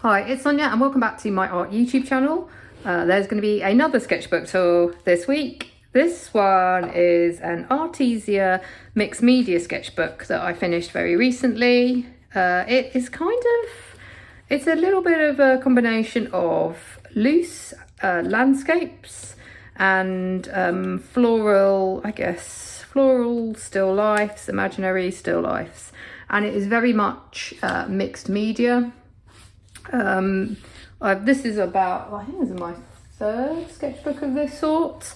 Hi, it's Sonia and welcome back to my art YouTube channel. There's going to be another sketchbook tour this week. This one is an Artesia mixed media sketchbook that I finished very recently. It's a little bit of a combination of loose landscapes and floral still lifes, imaginary still lifes. And it is very much mixed media. This is about, I think this is my third sketchbook of this sort.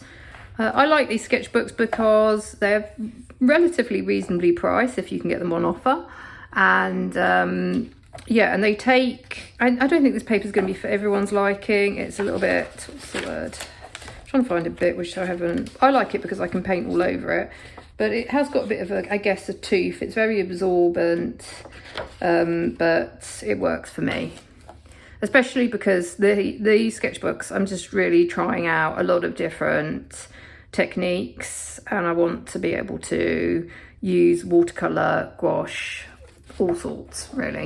I like these sketchbooks because they're relatively reasonably priced if you can get them on offer. And and they take, I don't think this paper is going to be for everyone's liking. It's a little bit, what's the word? I'm trying to find a bit which I haven't. I like it because I can paint all over it. But it has got a bit of a tooth. It's very absorbent, but it works for me. Especially because these sketchbooks, I'm just really trying out a lot of different techniques, and I want to be able to use watercolour, gouache, all sorts really,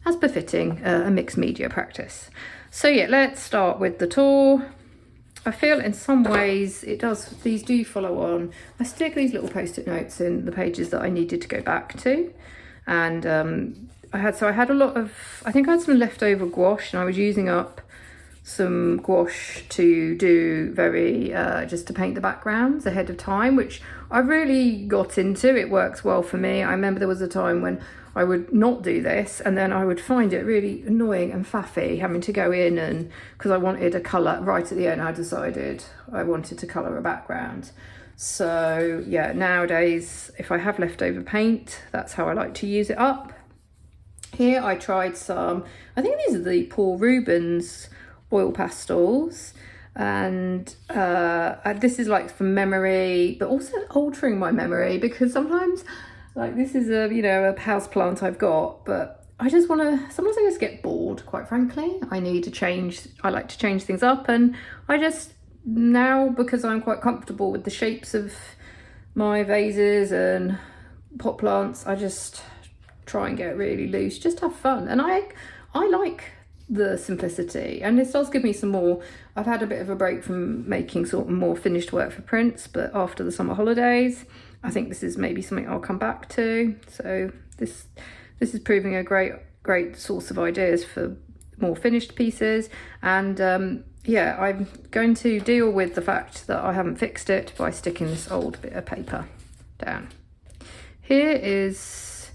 as befitting a mixed media practice. So yeah, let's start with the tour. I feel in some ways these do follow on. I stick these little post-it notes in the pages that I needed to go back to, and I had some leftover gouache, and I was using up some gouache to do just to paint the backgrounds ahead of time, which I really got into. It works well for me. I remember there was a time when I would not do this, and then I would find it really annoying and faffy having to go in, and because I wanted a colour right at the end, I decided I wanted to colour a background. So yeah, nowadays if I have leftover paint, that's how I like to use it up. Here I tried some, I think these are the Paul Rubens oil pastels, and this is like from memory, but also altering my memory, because sometimes, like, this is a house plant I've got, but I just sometimes I just get bored, quite frankly. I like to change things up, and I just, now, because I'm quite comfortable with the shapes of my vases and pot plants, I just try and get really loose, just have fun. And I like the simplicity, and this does give me some more. I've had a bit of a break from making sort of more finished work for prints, but after the summer holidays, I think this is maybe something I'll come back to. So this is proving a great source of ideas for more finished pieces. And yeah, I'm going to deal with the fact that I haven't fixed it by sticking this old bit of paper down. Here is,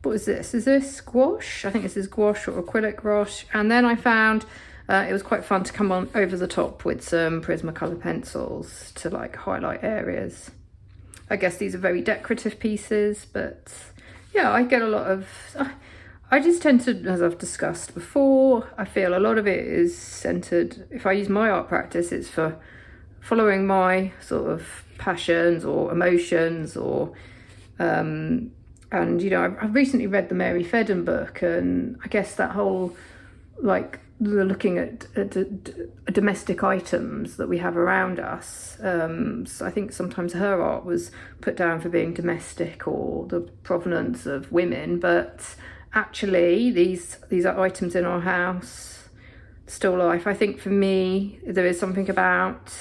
what is this? Is this gouache? I think this is gouache or acrylic gouache. And then I found it was quite fun to come on over the top with some Prismacolor pencils to like highlight areas. I guess these are very decorative pieces, but yeah, I get a lot of, I just tend to, as I've discussed before, I feel a lot of it is centered, if I use my art practice, it's for following my sort of passions or emotions, or and I've recently read the Mary Fedden book, and I guess that whole, like, looking at domestic items that we have around us. So I think sometimes her art was put down for being domestic or the provenance of women, but actually these are items in our house, still life. I think for me, there is something about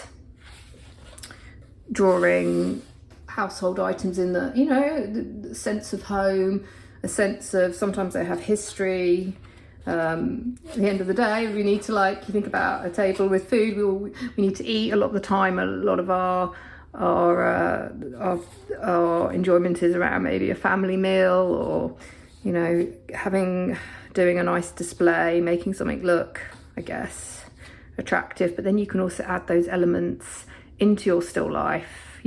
drawing household items in the sense of home, a sense of, sometimes they have history. At the end of the day, we need to, like, you think about a table with food, we need to eat a lot of the time. A lot of our enjoyment is around maybe a family meal, or doing a nice display, making something look, I guess, attractive. But then you can also add those elements into your still life,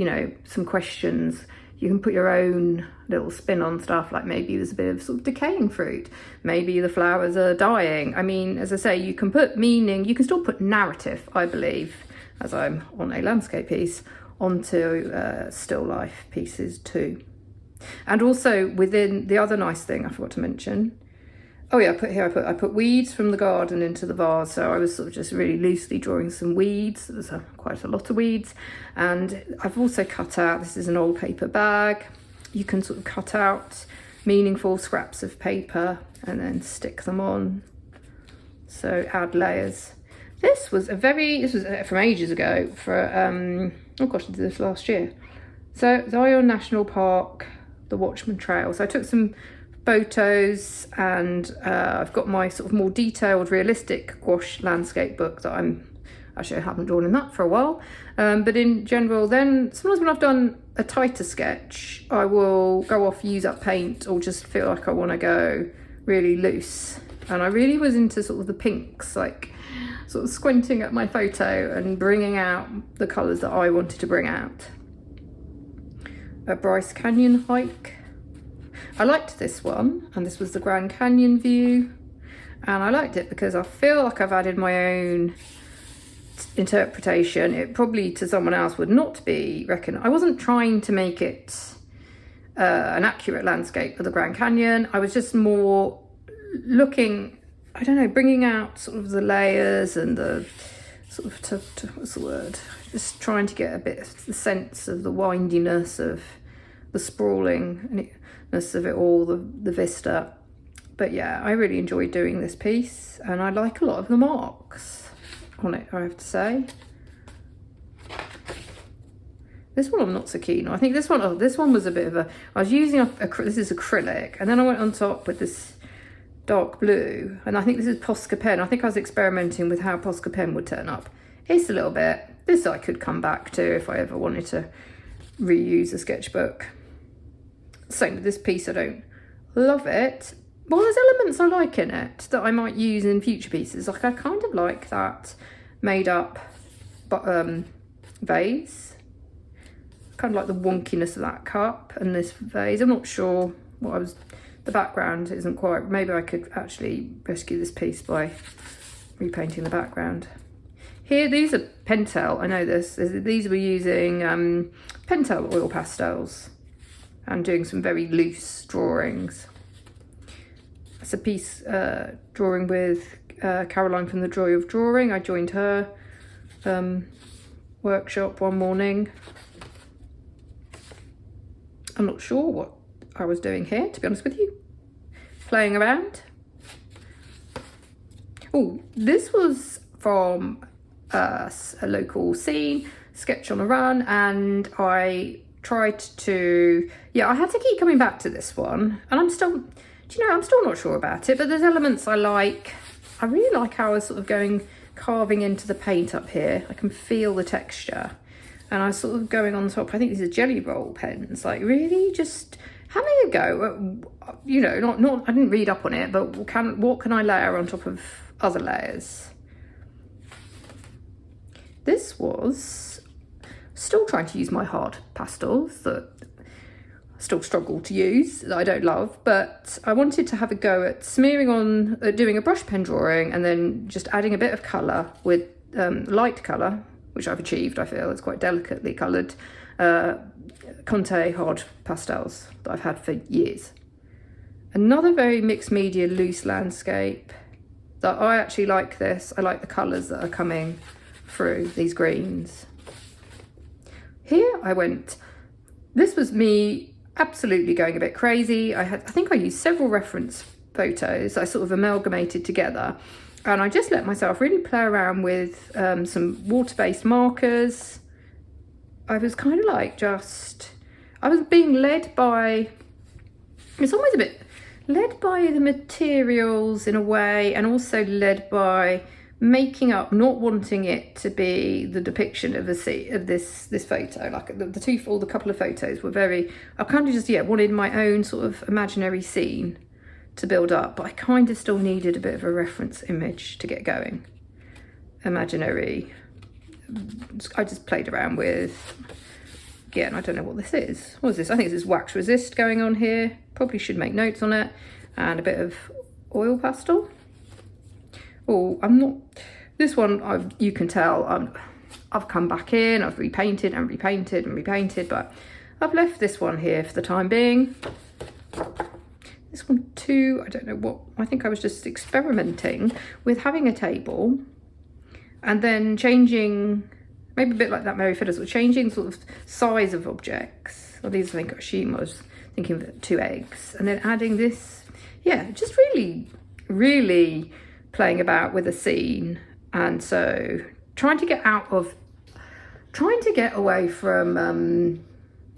some questions. You can put your own little spin on stuff, like maybe there's a bit of sort of decaying fruit, maybe the flowers are dying. I mean, as I say, you can put meaning, you can still put narrative, I believe, as I'm on a landscape piece, onto still life pieces too. And also within, the other nice thing I forgot to mention, oh yeah, I put weeds from the garden into the vase. So I was sort of just really loosely drawing some weeds. There's quite a lot of weeds. And I've also cut out, this is an old paper bag. You can sort of cut out meaningful scraps of paper and then stick them on So add layers. This was from ages ago for, oh gosh, I did this last year. So Zion National Park, the Watchman Trail. So I took some photos, and I've got my sort of more detailed, realistic gouache landscape book that I haven't drawn in that for a while. But in general, then sometimes when I've done a tighter sketch, I will go off, use up paint, or just feel like I want to go really loose. And I really was into sort of the pinks, like sort of squinting at my photo and bringing out the colours that I wanted to bring out. A Bryce Canyon hike. I liked this one, and this was the Grand Canyon view, and I liked it because I feel like I've added my own interpretation. It probably to someone else would not be reckoned. I wasn't trying to make it an accurate landscape of the Grand Canyon. I was just more looking, I don't know, bringing out sort of the layers and the sort of what's the word? Just trying to get a bit of the sense of the windiness of the sprawlingness of it all, the vista. But yeah, I really enjoyed doing this piece, and I like a lot of the marks on it, I have to say. This one I'm not so keen on. I think this one was a bit of a, I was using this is acrylic, and then I went on top with this dark blue, and I think this is Posca pen. I think I was experimenting with how Posca pen would turn up. It's a little bit, this I could come back to if I ever wanted to reuse a sketchbook. Same with this piece, I don't love it. Well, there's elements I like in it that I might use in future pieces. Like I kind of like that made up vase. Kind of like the wonkiness of that cup and this vase. I'm not sure what the background isn't quite, maybe I could actually rescue this piece by repainting the background. Here, these are Pentel, I know this. These were using Pentel oil pastels and doing some very loose drawings. It's a piece drawing with Caroline from The Joy of Drawing. I joined her workshop one morning. I'm not sure what I was doing here, to be honest with you. Playing around. Oh, this was from a local scene, Sketch on a Run, and I tried to, I had to keep coming back to this one, and I'm still not sure about it, but there's elements I like. I really like how I was sort of carving into the paint up here. I can feel the texture, and I was sort of going on top. I think these are jelly roll pens, like really just having a go at, I didn't read up on it, but what can I layer on top of other layers? This was still trying to use my hard pastels that I still struggle to use, that I don't love, but I wanted to have a go at smearing on, doing a brush pen drawing, and then just adding a bit of colour with light colour, which I've achieved. I feel it's quite delicately coloured Conte hard pastels that I've had for years. Another very mixed media loose landscape that I actually like this. I like the colours that are coming through these greens. Here I went, this was me absolutely going a bit crazy. I think I used several reference photos I sort of amalgamated together, and I just let myself really play around with some water-based markers. I was kind of like I was being led by, it's always a bit led by the materials in a way, and also led by making up, not wanting it to be the depiction of this photo. Like the couple of photos were very, I kind of just wanted my own sort of imaginary scene to build up, but I kind of still needed a bit of a reference image to get going. Imaginary. I just played around with, again, I don't know what this is. What is this? I think this is wax resist going on here. Probably should make notes on it. And a bit of oil pastel. Oh, I'm not, this one, you can tell, I've come back in, I've repainted and repainted and repainted, but I've left this one here for the time being. This one too, I don't know what, I think I was just experimenting with having a table and then changing, maybe a bit like that Mary Fiddles, or changing sort of size of objects. Or these, I think, I was thinking of 2 eggs, and then adding this, just really playing about with a scene, and so trying to get away from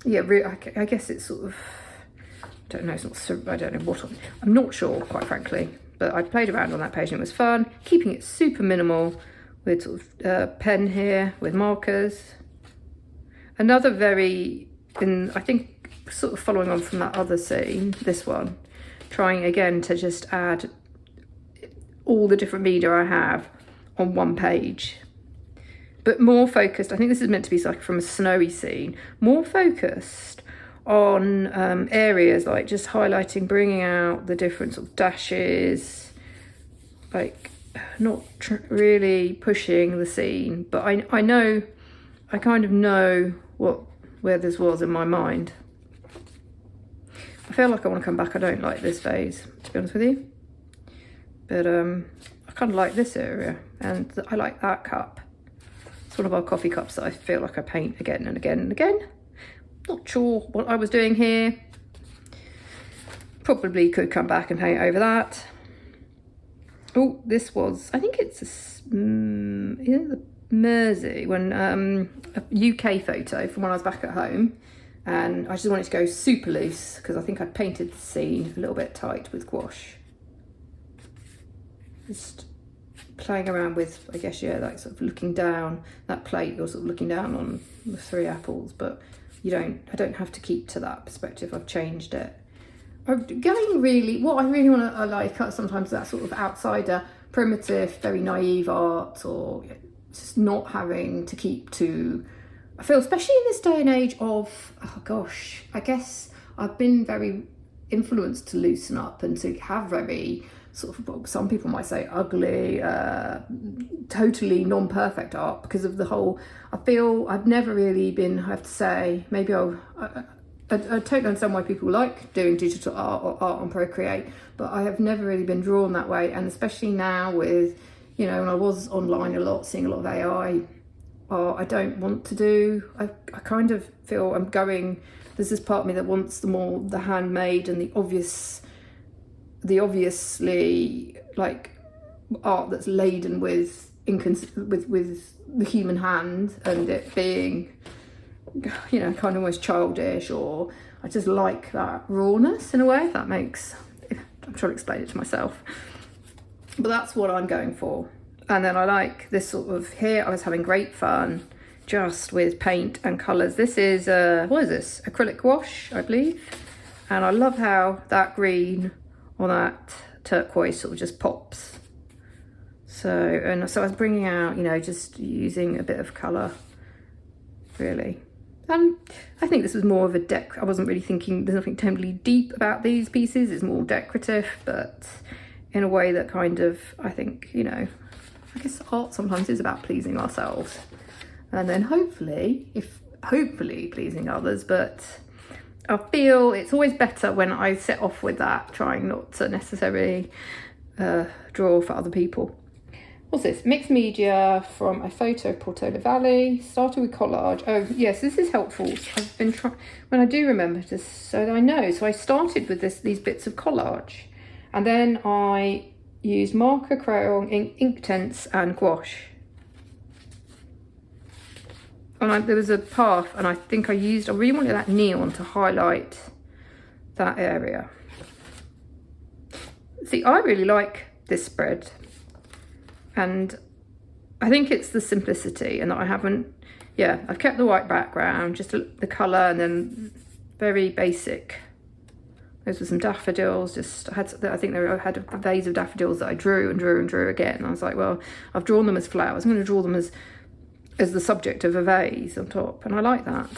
I guess it's sort of, I don't know, it's not, I don't know what, I'm not sure, quite frankly, but I played around on that page and it was fun, keeping it super minimal with sort of pen here with markers. Another I think sort of following on from that other scene, this one, trying again to just add all the different media I have on one page, but more focused. I think this is meant to be like from a snowy scene, more focused on areas like just highlighting, bringing out the different sort of dashes, like not really pushing the scene, but I kind of know where this was in my mind. I feel like I want to come back. I don't like this vase, to be honest with you, but I kind of like this area, and I like that cup. It's one of our coffee cups that I feel like I paint again and again and again. Not sure what I was doing here. Probably could come back and paint over that. Oh, this was, I think it's the Mersey, when a UK photo from when I was back at home, and I just wanted to go super loose because I think I'd painted the scene a little bit tight with gouache. Just playing around with, I guess, yeah, like sort of looking down that plate, you're sort of looking down on the 3 apples, but I don't have to keep to that perspective. I've changed it. I'm going really, what I really want to like sometimes that sort of outsider, primitive, very naive art, or just not having to keep to, I feel, especially in this day and age of, oh gosh, I guess I've been very influenced to loosen up and to have very sort of, well, some people might say ugly, totally non-perfect art because of the whole, I feel I've never really been, I have to say, maybe I totally understand why people like doing digital art or art on Procreate, but I have never really been drawn that way. And especially now with, you know, when I was online a lot, seeing a lot of AI art, I don't want to do, I kind of feel I'm going, there's this part of me that wants the handmade and the obviously like art that's laden with the human hand, and it being, you know, kind of almost childish, or I just like that rawness in a way, if that makes, I'm trying to explain it to myself, but that's what I'm going for. And then I like this sort of, here I was having great fun just with paint and colours. This is what is this, acrylic gouache, I believe, and I love how that green on that turquoise sort of just pops. So I was bringing out, you know, just using a bit of colour, really. And I think this was more of a I wasn't really thinking, there's nothing totally deep about these pieces. It's more decorative, but in a way that kind of, I think, you know, I guess art sometimes is about pleasing ourselves. And then hopefully pleasing others, but I feel it's always better when I set off with that, trying not to necessarily draw for other people. What's this? Mixed media from a photo of Portola Valley. Started with collage. Oh yes, this is helpful. I've been trying, when I do remember this, so that I know. So I started with these bits of collage, and then I used marker, crayon, ink tints, and gouache. And there was a path, and I think I really wanted that neon to highlight that area. See, I really like this spread, and I think it's the simplicity, and that I haven't, yeah, I've kept the white background, just the colour, and then very basic. Those were some daffodils, I think I had a vase of daffodils that I drew and drew and drew again. And I was like, well, I've drawn them as flowers, I'm going to draw them as the subject of a vase on top, and I like that.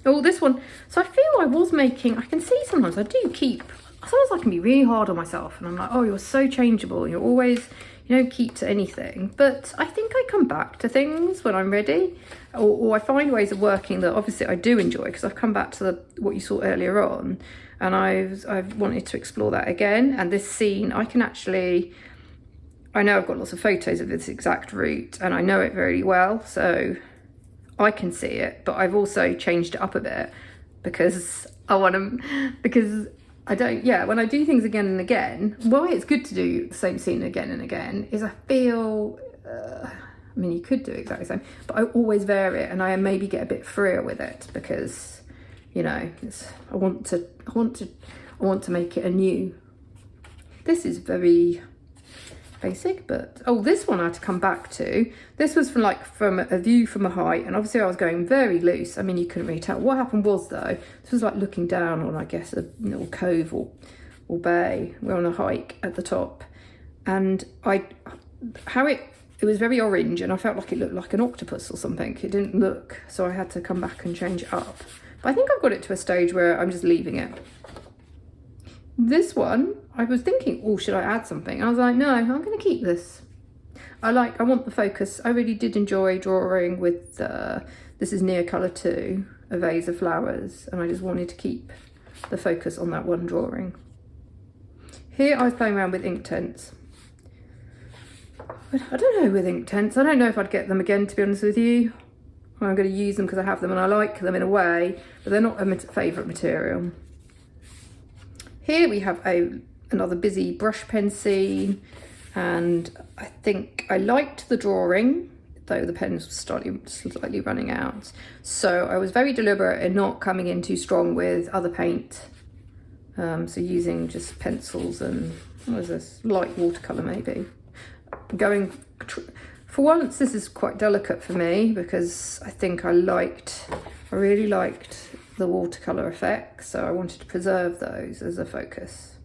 Oh, this one, so I feel I was making, I can see sometimes I can be really hard on myself, and I'm like, oh, you're so changeable, you're always, you don't keep to anything. But I think I come back to things when I'm ready, or I find ways of working that obviously I do enjoy, because I've come back to what you saw earlier on, and I've wanted to explore that again. And this scene, I know I've got lots of photos of this exact route, and I know it very well, so I can see it, but I've also changed it up a bit because when I do things again and again, why it's good to do the same scene again and again is I feel, I mean, you could do exactly the same, but I always vary it, and I maybe get a bit freer with it because, you know, I want to make it anew. This is very basic, but oh, this one I had to come back to. This was from a view from a height, and obviously I was going very loose. I mean, you couldn't really tell. What happened was though, this was like looking down on, I guess, a little cove or bay. We're on a hike at the top, and it was very orange, and I felt like it looked like an octopus or something. It didn't look, so I had to come back and change it up. But I think I've got it to a stage where I'm just leaving it. This one, I was thinking, oh, should I add something? I was like, no, I'm going to keep this. I want the focus. I really did enjoy drawing with, this is Near Colour 2, a vase of flowers, and I just wanted to keep the focus on that one drawing. Here I was playing around with ink tents. I don't know with ink tents. I don't know if I'd get them again, to be honest with you. I'm going to use them because I have them and I like them in a way, but they're not a favourite material. Here we have another busy brush pen scene, and I think I liked the drawing, though the pen was slightly running out. So I was very deliberate in not coming in too strong with other paint. So using just pencils and, what is this, light watercolour maybe. For once, this is quite delicate for me because I think I really liked the watercolour effects, so I wanted to preserve those as a focus.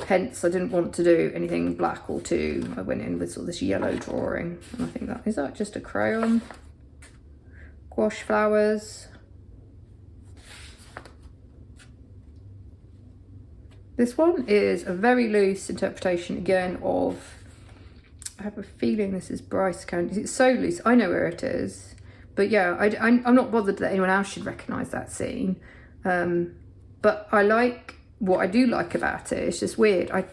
Hence, I didn't want to do anything black or two. I went in with sort of this yellow drawing, and I think is that just a crayon? Gouache flowers. This one is a very loose interpretation again of, I have a feeling this is Bryce County. It's so loose, I know where it is. But yeah, I'm not bothered that anyone else should recognise that scene. But what I do like about it, it's just weird. I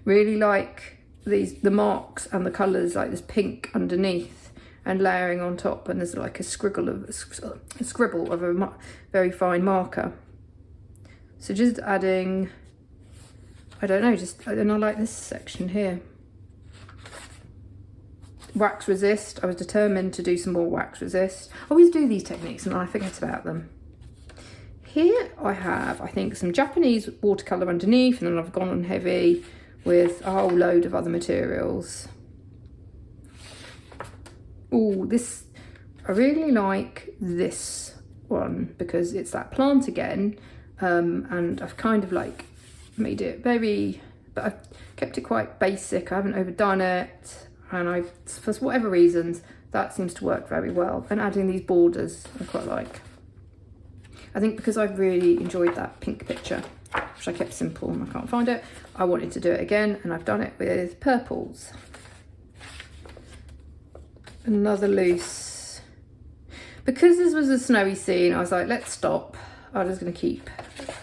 really like the marks and the colours, like this pink underneath and layering on top, and there's like a scribble of a very fine marker. So just adding, I don't know, and I like this section here. Wax resist. I was determined to do some more wax resist. I always do these techniques and I forget about them. Here I have, I think, some Japanese watercolour underneath, and then I've gone on heavy with a whole load of other materials. Oh, I really like this one because it's that plant again, and I've kind of like made it but I've kept it quite basic. I haven't overdone it. And for whatever reasons, that seems to work very well. And adding these borders, I quite like. I think because I've really enjoyed that pink picture, which I kept simple and I can't find it, I wanted to do it again, and I've done it with purples. Another loose. Because this was a snowy scene, I was like, let's stop. I'm just going to keep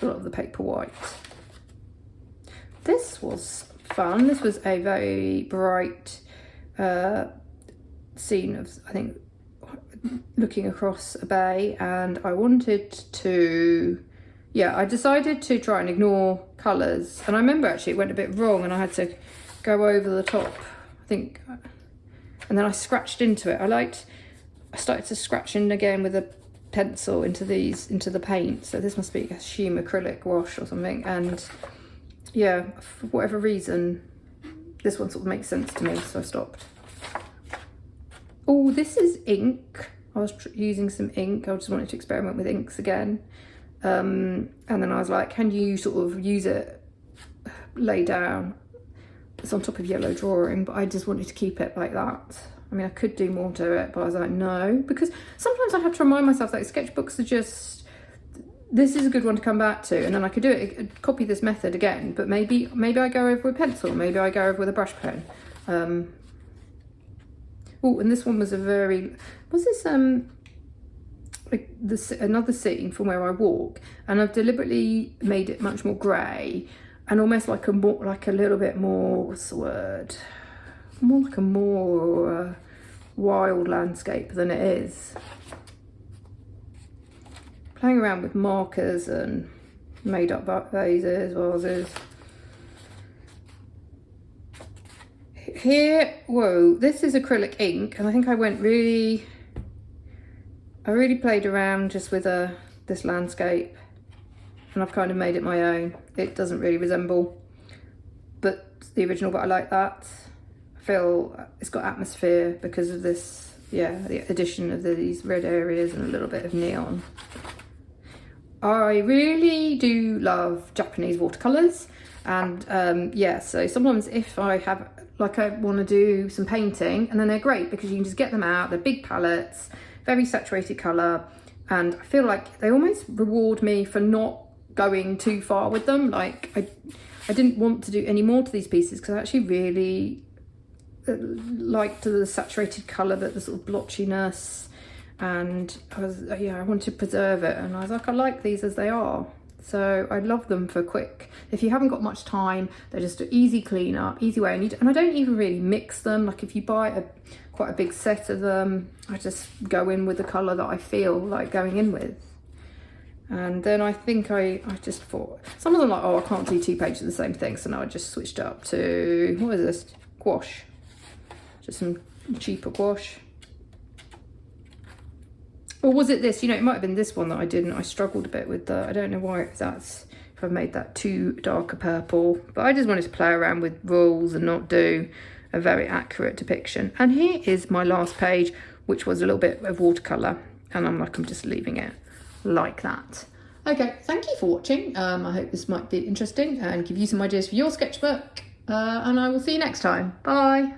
a lot of the paper white. This was fun. This was a very bright scene of, I think, looking across a bay, and I wanted to, I decided to try and ignore colours, and I remember actually it went a bit wrong and I had to go over the top, I think, and then I scratched into it. I started to scratch in again with a pencil into the paint, so this must be, I assume, acrylic wash or something, and yeah, for whatever reason this one sort of makes sense to me, so I stopped. Oh, this is ink. I was using some ink. I just wanted to experiment with inks again. And then I was like, can you sort of use it, lay down? It's on top of yellow drawing, but I just wanted to keep it like that. I mean, I could do more to it, but I was like, no. Because sometimes I have to remind myself that sketchbooks are just, this is a good one to come back to, and then I could do it, copy this method again, but maybe I go over with a pencil, maybe I go over with a brush pen. Oh, and this one was another scene from where I walk, and I've deliberately made it much more grey and almost like a little bit more, what's the word? More like a more wild landscape than it is. Playing around with markers and made up vases, vases. Here, whoa, this is acrylic ink, and I think I really played around just with this landscape, and I've kind of made it my own. It doesn't really resemble the original, but I like that. I feel it's got atmosphere because of this, yeah, the addition of these red areas and a little bit of neon. I really do love Japanese watercolours, and yeah, so sometimes if I have, like, I want to do some painting, and then they're great because you can just get them out, they're big palettes, very saturated colour, and I feel like they almost reward me for not going too far with them. Like, I didn't want to do any more to these pieces because I actually really liked the saturated colour, but the sort of blotchiness, and I wanted to preserve it, and I was like, I like these as they are. So I love them for quick. If you haven't got much time, they're just an easy clean up, easy way. And I don't even really mix them. Like, if you buy quite a big set of them, I just go in with the colour that I feel like going in with. And then I think I just thought, some of them like, oh, I can't do 2 pages of the same thing. So now I just switched up to, what is this? Gouache. Just some cheaper gouache. Or was it this? You know, it might have been this one that I did, and I struggled a bit with I don't know why if I made that too dark a purple. But I just wanted to play around with rules and not do a very accurate depiction. And here is my last page, which was a little bit of watercolour. And I'm just leaving it like that. Okay, thank you for watching. I hope this might be interesting and give you some ideas for your sketchbook. And I will see you next time. Bye.